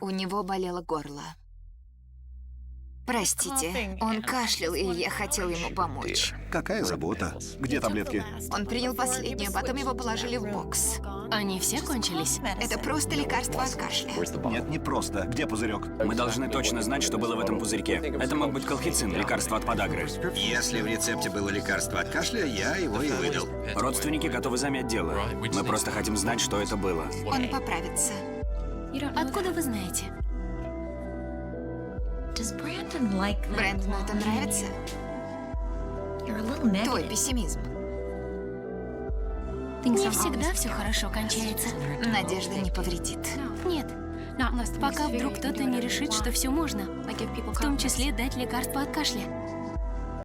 У него болело горло. Простите, он кашлял, и я хотел ему помочь. Какая забота. Где таблетки? Он принял последнюю, потом его положили в бокс. Они все кончились? Это просто лекарство от кашля. Нет, не просто. Где пузырек? Мы должны точно знать, что было в этом пузырьке. Это мог быть колхицин, лекарство от подагры. Если в рецепте было лекарство от кашля, я его и выдал. Родственники готовы замять дело. Мы просто хотим знать, что это было. Он поправится. Откуда вы знаете? Брэндону это нравится? Твой пессимизм. Не всегда все хорошо кончается. Надежда не повредит. Нет. Пока вдруг кто-то не решит, что все можно. В том числе дать лекарство от кашля.